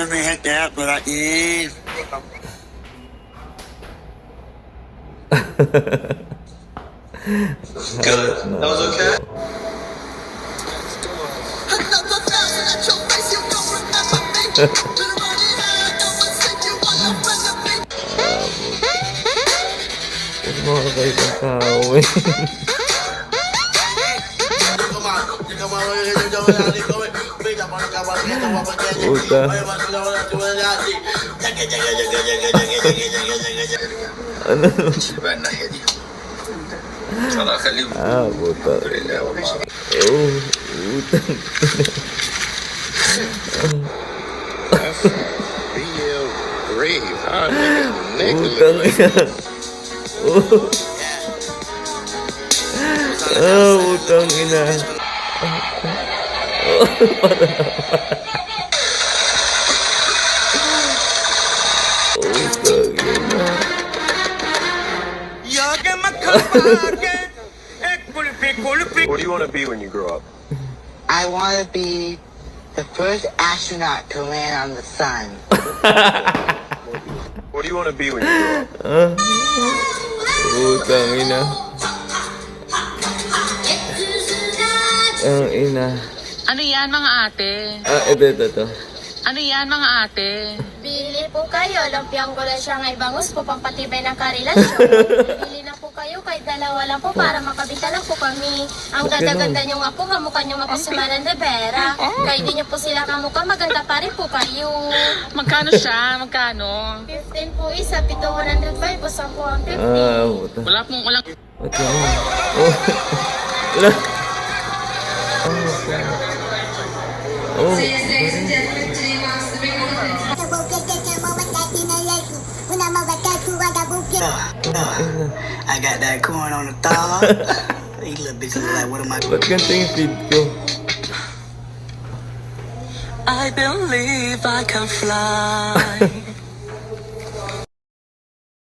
Mahirap kaya wala eh. Good. That was okay? Huwag makakait ang tao eh. Puta. Ano? خلاص خليهم Puta. Oh, puta. Real brave, huh? Putang ina. Putang ina. Putang ina. What do you want to be when you grow up? I want to be the first astronaut to land on the sun. What do you want to be when you grow up? Putang ina. Ang ina. Ano yan mga ate? Ito. Ano yan mga ate? Bili po kayo, lumpiang gulay siya ng ibangos po, pampatibay ng karelasyon. Bili na po kayo, kahit dalawa lang po, para makabita lang po kami. Ang ganda-ganda nyo nga po, kamukha nyo nga po si Maran Rivera. Kahit di nyo po sila kamukha, maganda pa rin po kayo. Magkano siya? Magkano? 15 po isa, 105 po, 10 po ang 50. Puta. Walang... Ba't yan? Wala. I got that corn on the top. These little bitches look like, what am I? Ba't ganito yung feed ko? I believe I can fly.